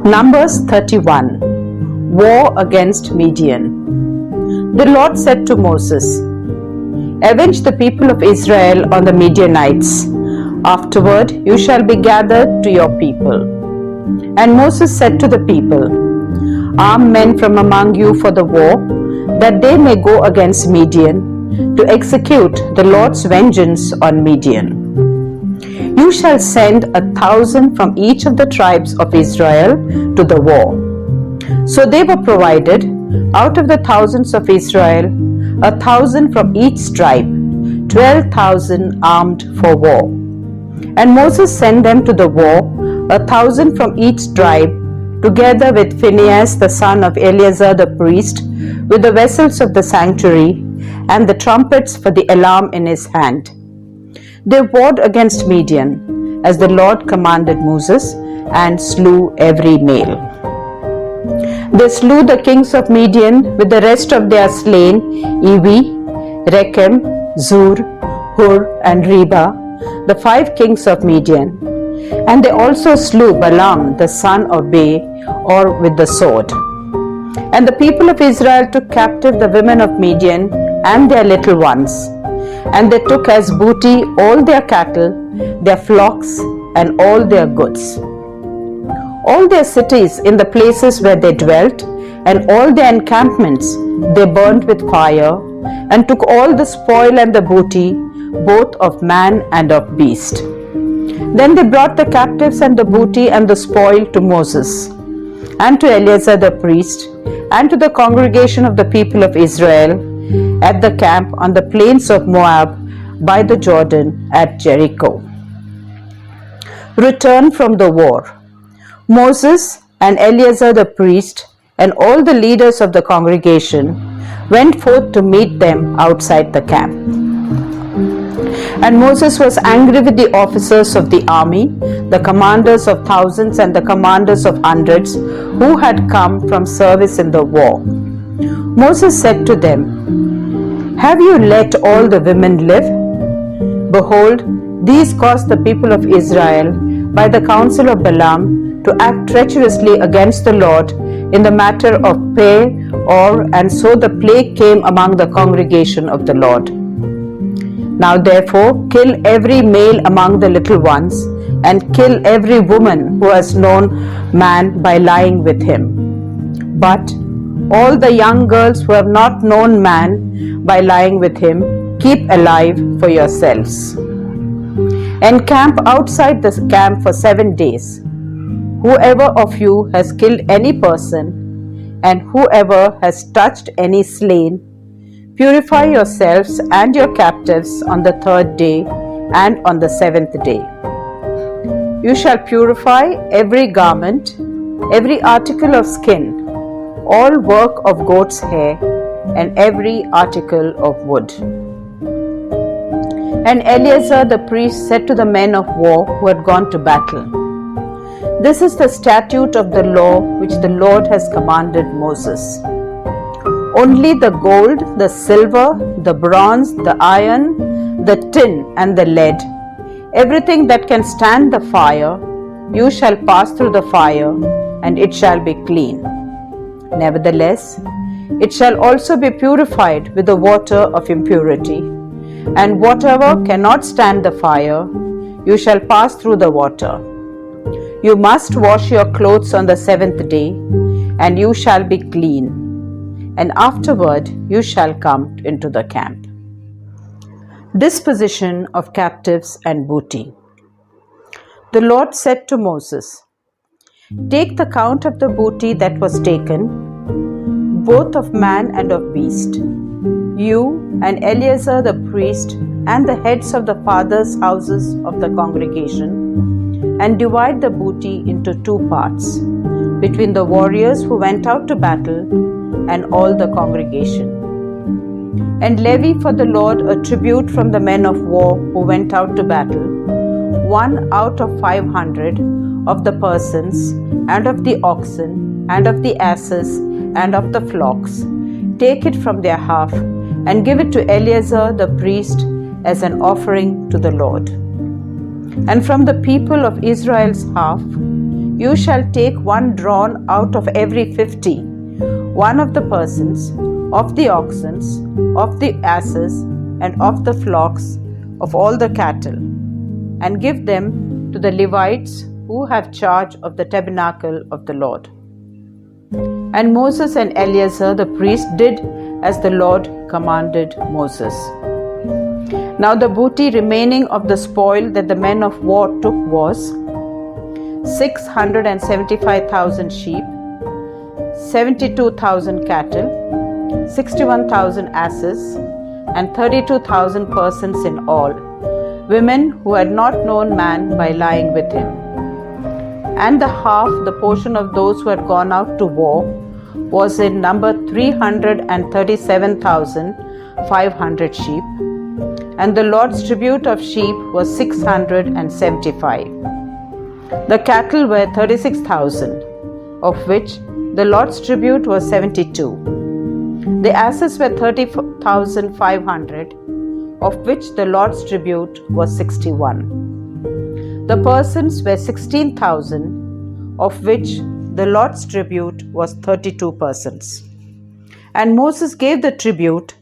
Numbers 31. War against Midian. The Lord said to Moses, "Avenge the people of Israel on the Midianites. Afterward you shall be gathered to your people." And Moses said to the people, "Arm men from among you for the war, that they may go against Midian, to execute the Lord's vengeance on Midian. You shall send 1,000 from each of the tribes of Israel to the war." So they were provided, out of the thousands of Israel, 1,000 from each tribe, 12,000 armed for war. And Moses sent them to the war, 1,000 from each tribe, together with Phinehas the son of Eleazar the priest, with the vessels of the sanctuary, and the trumpets for the alarm in his hand. They warred against Midian, as the Lord commanded Moses, and slew every male. They slew the kings of Midian with the rest of their slain, Evi, Rechem, Zur, Hur, and Reba, the 5 kings of Midian. And they also slew Balaam the son of Beor with the sword. And the people of Israel took captive the women of Midian and their little ones. And they took as booty all their cattle, their flocks, and all their goods. All their cities in the places where they dwelt, and all their encampments they burnt with fire, and took all the spoil and the booty, both of man and of beast. Then they brought the captives and the booty and the spoil to Moses, and to Eleazar the priest, and to the congregation of the people of Israel, at the camp on the plains of Moab by the Jordan at Jericho. Return from the war. Moses and Eleazar the priest and all the leaders of the congregation went forth to meet them outside the camp. And Moses was angry with the officers of the army, the commanders of thousands and the commanders of hundreds, who had come from service in the war. Moses said to them, "Have you let all the women live? Behold, these caused the people of Israel, by the counsel of Balaam, to act treacherously against the Lord in the matter of Peor, and so the plague came among the congregation of the Lord. Now therefore kill every male among the little ones, and kill every woman who has known man by lying with him. But all the young girls who have not known man by lying with him, keep alive for yourselves. Encamp outside the camp for 7 days. Whoever of you has killed any person, and whoever has touched any slain, purify yourselves and your captives on the 3rd day and on the 7th day. You shall purify every garment, every article of skin, all work of goat's hair, and every article of wood." And Eleazar the priest said to the men of war who had gone to battle, "This is the statute of the law which the Lord has commanded Moses. Only the gold, the silver, the bronze, the iron, the tin, and the lead, everything that can stand the fire, you shall pass through the fire, and it shall be clean. Nevertheless, it shall also be purified with the water of impurity. And whatever cannot stand the fire, you shall pass through the water. You must wash your clothes on the 7th day, and you shall be clean. And afterward you shall come into the camp." Disposition of captives and booty. The Lord said to Moses, "Take the count of the booty that was taken, both of man and of beast. You and Eleazar the priest and the heads of the fathers' houses of the congregation, and divide the booty into 2 parts, between the warriors who went out to battle and all the congregation. And levy for the Lord a tribute from the men of war who went out to battle, 1 out of 500 of the persons, and of the oxen, and of the asses, and of the flocks. Take it from their half, and give it to Eleazar the priest as an offering to the Lord. And from the people of Israel's half, you shall take one drawn out of every 50, one of the persons, of the oxen, of the asses, and of the flocks, of all the cattle, and give them to the Levites who have charge of the tabernacle of the Lord. And Moses and Eleazar the priest did as the Lord commanded Moses. Now the booty remaining of the spoil that the men of war took was 675,000 sheep, 72,000 cattle, 61,000 asses, and 32,000 persons in all, women who had not known man by lying with him. And the portion of those who had gone out to war, was in number 337,500 sheep, and the Lord's tribute of sheep was 675. The cattle were 36,000, of which the Lord's tribute was 72. The asses were 30,500, of which the Lord's tribute was 61. The persons were 16,000, of which the Lord's tribute was 32 persons. And Moses gave the tribute,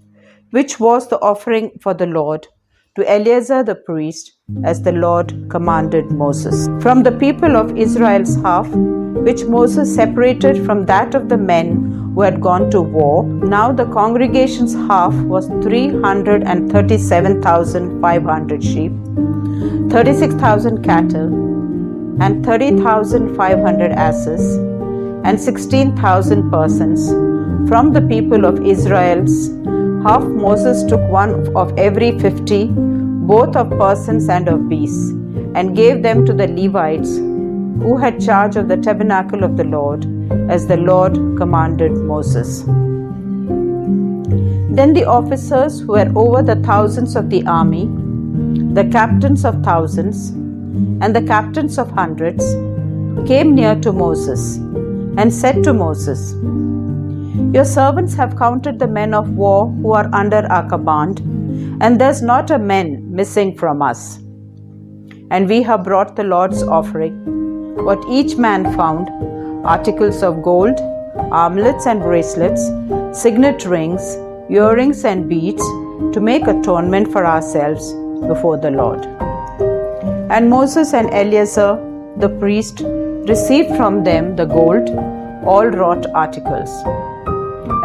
which was the offering for the Lord, to Eleazar the priest, as the Lord commanded Moses. From the people of Israel's half, which Moses separated from that of the men who had gone to war, now the congregation's half was 337,500 sheep, 36,000 cattle, and 30,500 asses, and 16,000 persons. From the people of Israel's half, Moses took one of every 50, both of persons and of beasts, and gave them to the Levites, who had charge of the tabernacle of the Lord, as the Lord commanded Moses. Then the officers who were over the thousands of the army, the captains of thousands, and the captains of hundreds, came near to Moses, and said to Moses, Your servants have counted the men of war who are under our command, and there's not a man missing from us. And we have brought the Lord's offering, what each man found, articles of gold, armlets and bracelets, signet rings, earrings and beads, to make atonement for ourselves before the Lord. And Moses and Eleazar the priest received from them the gold, all wrought articles,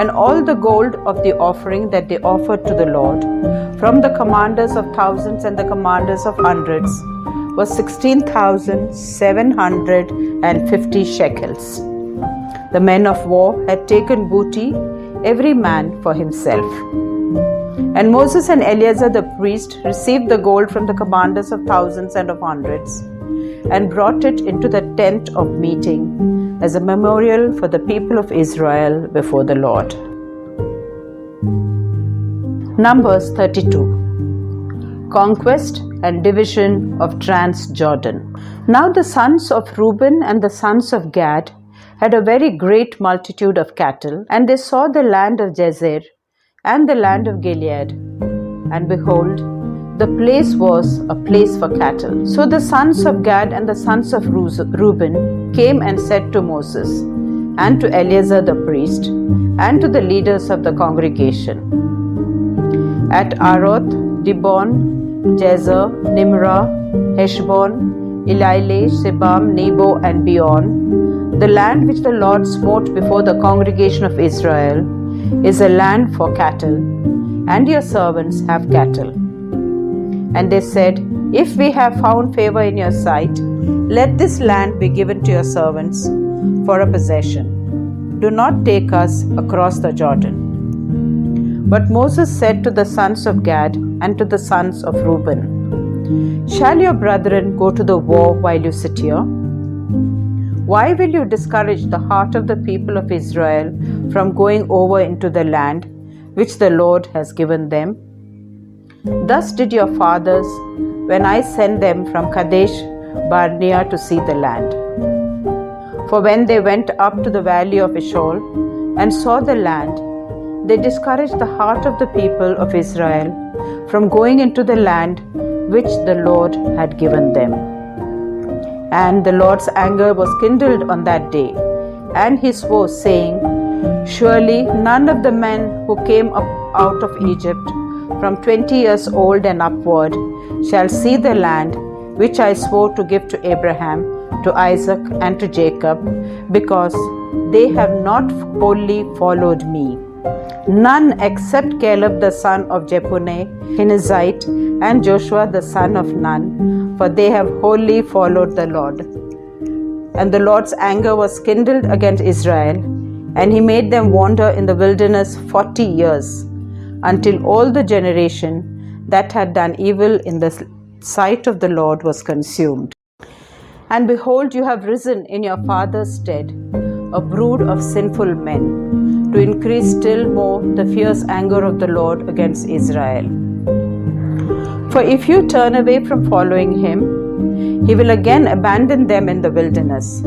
and all the gold of the offering that they offered to the Lord, from the commanders of thousands and the commanders of hundreds, was 16,750 shekels. The men of war had taken booty, every man for himself. And Moses and Eleazar the priest received the gold from the commanders of thousands and of hundreds, and brought it into the tent of meeting as a memorial for the people of Israel before the Lord. Numbers 32. Conquest and division of Transjordan. Now the sons of Reuben and the sons of Gad had a very great multitude of cattle, and they saw the land of Jazer and the land of Gilead, and behold, the place was a place for cattle. So the sons of Gad and the sons of Reuben came and said to Moses, and to Eleazar the priest, and to the leaders of the congregation, At Aroth, Dibon, Jazer, Nimrah, Heshbon, Elileh, Sebam, Nebo, and Beon, the land which the Lord smote before the congregation of Israel, is a land for cattle, and your servants have cattle. And they said, If we have found favor in your sight, let this land be given to your servants for a possession. Do not take us across the Jordan. But Moses said to the sons of Gad and to the sons of Reuben, Shall your brethren go to the war while you sit here? Why will you discourage the heart of the people of Israel from going over into the land which the Lord has given them? Thus did your fathers when I sent them from Kadesh Barnea to see the land. For when they went up to the valley of Eshcol and saw the land, they discouraged the heart of the people of Israel from going into the land which the Lord had given them. And the Lord's anger was kindled on that day, and he swore, saying, Surely none of the men who came up out of Egypt from 20 years old and upward shall see the land which I swore to give to Abraham, to Isaac, and to Jacob, because they have not wholly followed me. None except Caleb the son of Jephunneh, Kenizzite, and Joshua the son of Nun, for they have wholly followed the Lord. And the Lord's anger was kindled against Israel, and he made them wander in the wilderness 40 years, until all the generation that had done evil in the sight of the Lord was consumed. And behold, you have risen in your father's stead a brood of sinful men, to increase still more the fierce anger of the Lord against Israel. For if you turn away from following him, he will again abandon them in the wilderness,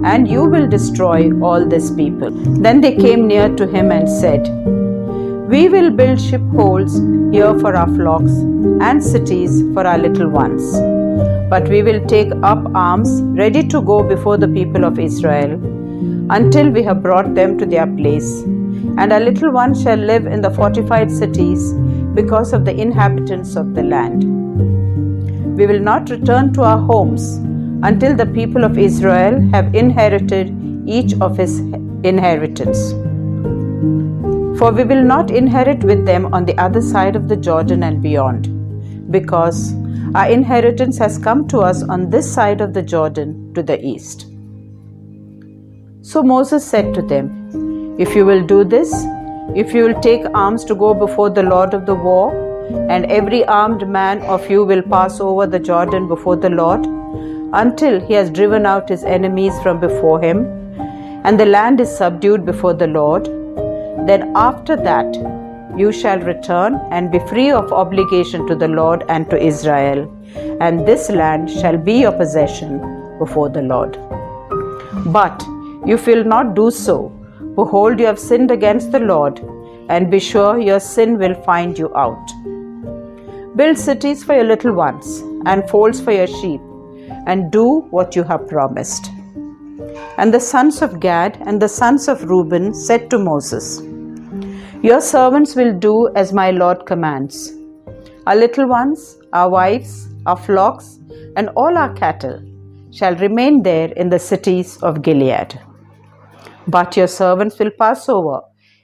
and you will destroy all this people. Then they came near to him and said, We will build sheepfolds here for our flocks, and cities for our little ones. But we will take up arms, ready to go before the people of Israel, until we have brought them to their place. And our little ones shall live in the fortified cities, because of the inhabitants of the land. We will not return to our homes until the people of Israel have inherited each of his inheritance. For we will not inherit with them on the other side of the Jordan and beyond, because our inheritance has come to us on this side of the Jordan to the east. So Moses said to them, If you will do this, if you will take arms to go before the Lord of the war, and every armed man of you will pass over the Jordan before the Lord, until he has driven out his enemies from before him, and the land is subdued before the Lord, then after that you shall return and be free of obligation to the Lord and to Israel, and this land shall be your possession before the Lord. But if you will not do so, behold, you have sinned against the Lord, and be sure your sin will find you out. Build cities for your little ones, and folds for your sheep, and do what you have promised. And the sons of Gad and the sons of Reuben said to Moses, Your servants will do as my Lord commands. Our little ones, our wives, our flocks, and all our cattle shall remain there in the cities of Gilead. But your servants will pass over,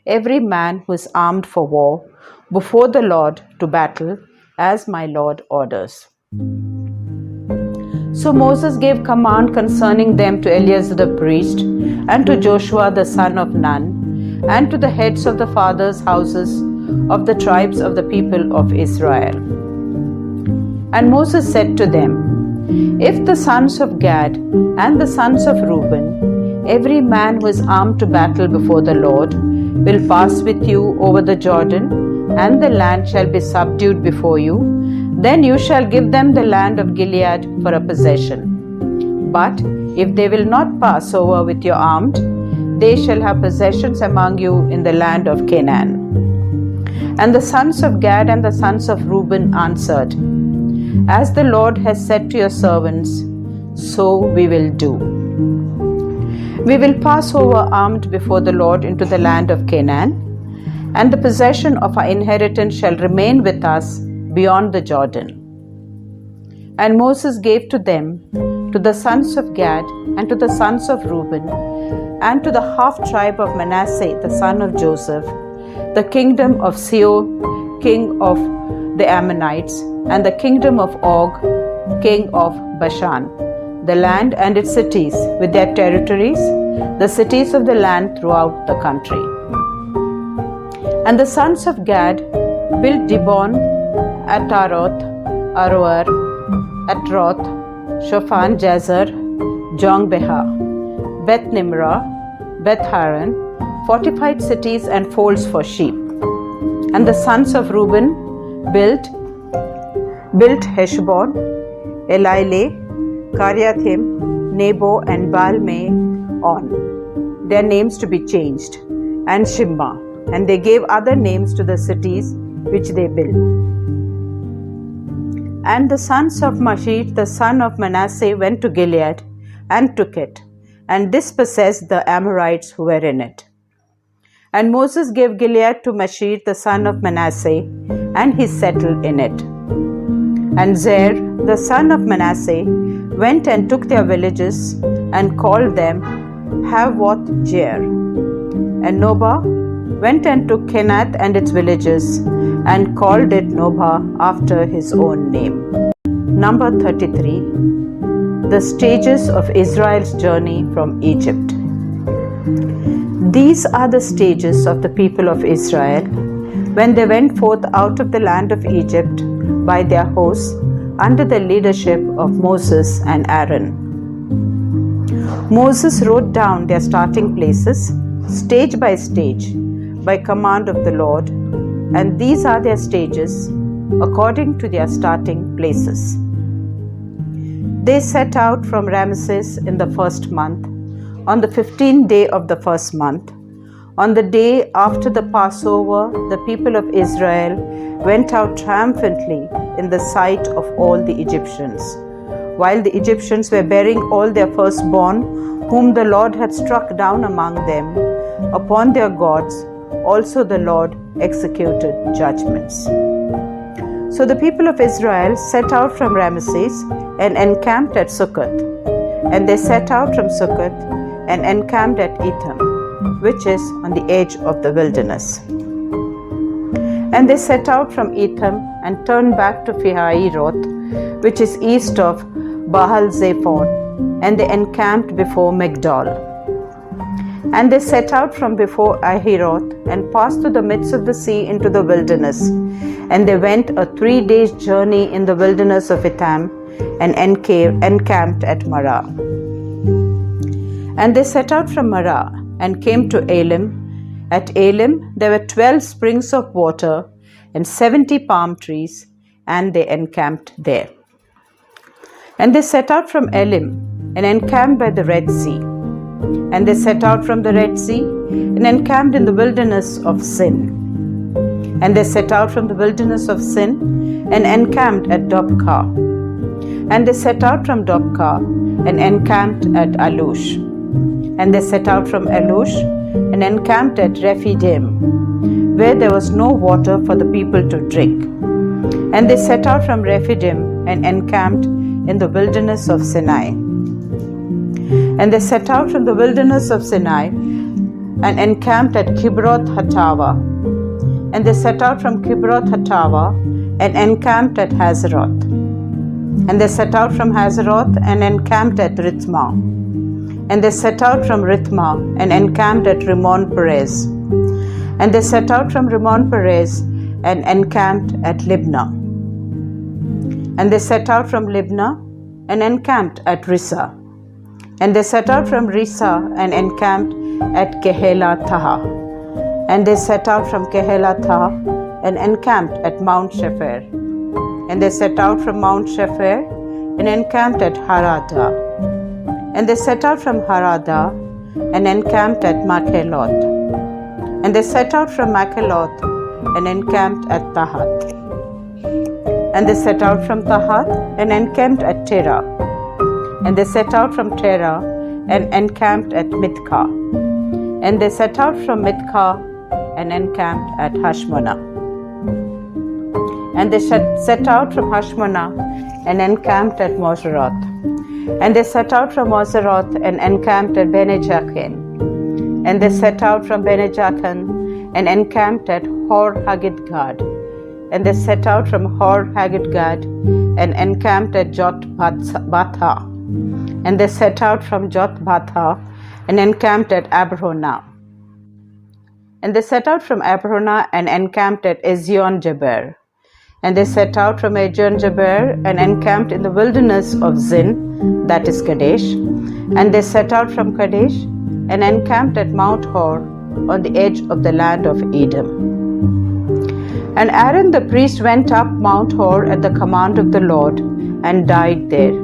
every man who is armed for war, before the Lord to battle, as my Lord orders. So Moses gave command concerning them to Eleazar the priest, and to Joshua the son of Nun, and to the heads of the fathers' houses of the tribes of the people of Israel. And Moses said to them, If the sons of Gad and the sons of Reuben, every man who is armed to battle before the Lord, will pass with you over the Jordan, and the land shall be subdued before you, then you shall give them the land of Gilead for a possession. But if they will not pass over with your armed, they shall have possessions among you in the land of Canaan. And the sons of Gad and the sons of Reuben answered, As the Lord has said to your servants, so we will do. We will pass over armed before the Lord into the land of Canaan, and the possession of our inheritance shall remain with us beyond the Jordan. And Moses gave to them, to the sons of Gad, and to the sons of Reuben, and to the half-tribe of Manasseh the son of Joseph, the kingdom of Sihon, king of the Ammonites, and the kingdom of Og, king of Bashan, the land and its cities with their territories, the cities of the land throughout the country. And the sons of Gad built Dibon, Ataroth, Aroer, Atroth, Shophan, Jazer, Jongbeha, Beth Nimrah, Beth Haran, fortified cities and folds for sheep. And the sons of Reuben built Heshbon, Elileh, Kariathim, Nebo, and Baal-me-on, their names to be changed, and Shimma, and they gave other names to the cities which they built. And the sons of Mashir, the son of Manasseh, went to Gilead and took it, and dispossessed the Amorites who were in it. And Moses gave Gilead to Mashir, the son of Manasseh, and he settled in it. And Zer, the son of Manasseh, went and took their villages and called them Havoth-Jair. And Nobah went and took Kenath and its villages and called it Nobah after his own name. Number 33. The stages of Israel's journey from Egypt. These are the stages of the people of Israel when they went forth out of the land of Egypt by their hosts under the leadership of Moses and Aaron. Moses wrote down their starting places, stage by stage, by command of the Lord, and these are their stages according to their starting places. They set out from Ramesses in the first month, on the 15th day of the first month. On the day after the Passover, the people of Israel went out triumphantly in the sight of all the Egyptians, while the Egyptians were bearing all their firstborn, whom the Lord had struck down among them, upon their gods. Also the Lord executed judgments. So the people of Israel set out from Ramesses and encamped at Succoth. And they set out from Succoth and encamped at Etham, which is on the edge of the wilderness. And they set out from Etham and turned back to Pihahiroth, which is east of Baal-zephon, and they encamped before Migdol. And they set out from before Ahiroth and passed through the midst of the sea into the wilderness. And they went a 3 days' journey in the wilderness of Etham and encamped at Marah. And they set out from Marah and came to Elim. At Elim there were 12 springs of water and 70 palm trees, and they encamped there. And they set out from Elim and encamped by the Red Sea. And they set out from the Red Sea and encamped in the wilderness of Sin. And they set out from the wilderness of Sin and encamped at Dobkah. And they set out from Dobkah and encamped at Alush. And they set out from Alush and encamped at Rephidim, where there was no water for the people to drink. And they set out from Rephidim and encamped in the wilderness of Sinai. And they set out from the wilderness of Sinai and encamped at Kibroth-Hattaavah. And they set out from Kibroth-Hattaavah and encamped at Hazeroth. And they set out from Hazeroth and encamped at Rithmah. And they set out from Rithmah and encamped at Rimmon-Perez. And they set out from Rimmon-Perez and encamped at Libnah. And they set out from Libnah and encamped at Rissah. And they set out from Rissah and encamped at Kehelathah. And they set out from Kehelathah and encamped at Mount Shepher. And they set out from Mount Shepher and encamped at Haradah. And they set out from Haradah and encamped at Makheloth. And they set out from Makheloth and encamped at Tahath. And they set out from Tahath and encamped at Terah. And they set out from Terah and encamped at Mithkah. And they set out from Mithkah and encamped at Hashmonah. And they set out from Hashmonah and encamped at Moseroth. And they set out from Moseroth and encamped at Bene-Jaakan. And they set out from Bene-Jaakan and encamped at Hor-Haggidgad. And they set out from Hor-Haggidgad and encamped at Jotbatha. And they set out from Jotbatha and encamped at Abronah. And they set out from Abronah and encamped at Ezion-Geber. And they set out from Ezion-Geber and encamped in the wilderness of Zin, that is Kadesh. And they set out from Kadesh and encamped at Mount Hor on the edge of the land of Edom. And Aaron the priest went up Mount Hor at the command of the Lord and died there.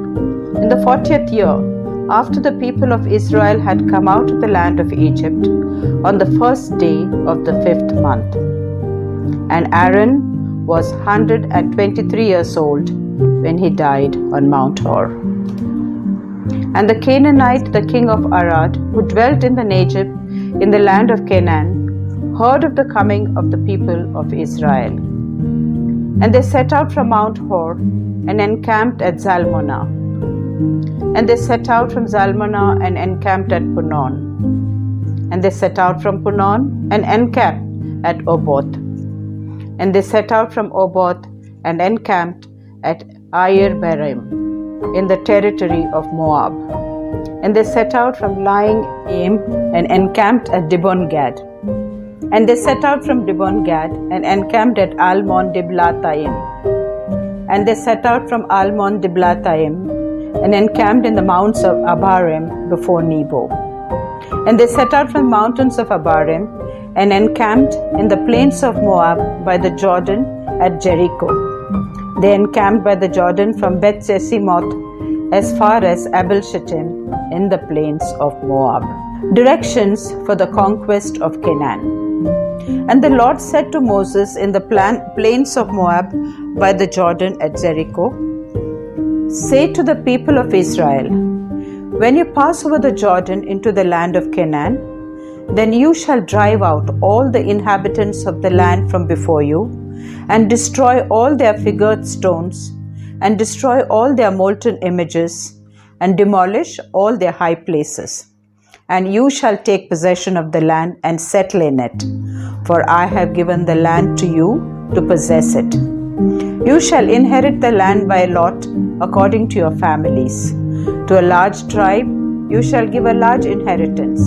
In the 40th year, after the people of Israel had come out of the land of Egypt, on the first day of the 5th month. And Aaron was 123 years old when he died on Mount Hor. And the Canaanite, the king of Arad, who dwelt in the Negev, in the land of Canaan, heard of the coming of the people of Israel. And they set out from Mount Hor and encamped at Zalmonah. And they set out from Zalmonah and encamped at Punon. And they set out from Punon and encamped at Oboth. And they set out from Oboth and encamped at Ayer-Berim in the territory of Moab. And they set out from Lying-Im and encamped at Dibon-Gad. And they set out from Dibon-Gad and encamped at Almon-Diblathaim. And they set out from Almon-Diblathaim and encamped in the mountains of Abarim before Nebo. And they set out from the mountains of Abarim and encamped in the plains of Moab by the Jordan at Jericho. They encamped by the Jordan from Beth-Jesimoth as far as Abel-Shittim in the plains of Moab. Directions for the conquest of Canaan. And the Lord said to Moses in the plains of Moab by the Jordan at Jericho, "Say to the people of Israel, when you pass over the Jordan into the land of Canaan, then you shall drive out all the inhabitants of the land from before you, and destroy all their figured stones, and destroy all their molten images, and demolish all their high places. And you shall take possession of the land and settle in it, for I have given the land to you to possess it. You shall inherit the land by lot according to your families. To a large tribe you shall give a large inheritance,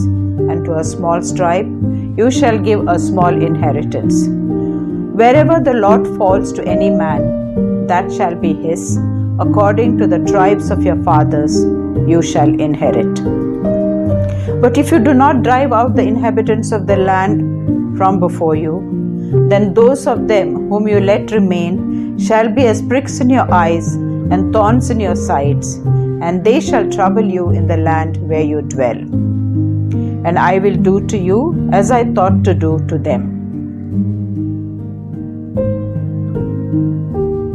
and to a small tribe you shall give a small inheritance. Wherever the lot falls to any man, that shall be his. According to the tribes of your fathers you shall inherit. But if you do not drive out the inhabitants of the land from before you, then those of them whom you let remain shall be as pricks in your eyes and thorns in your sides, and they shall trouble you in the land where you dwell. And I will do to you as I thought to do to them.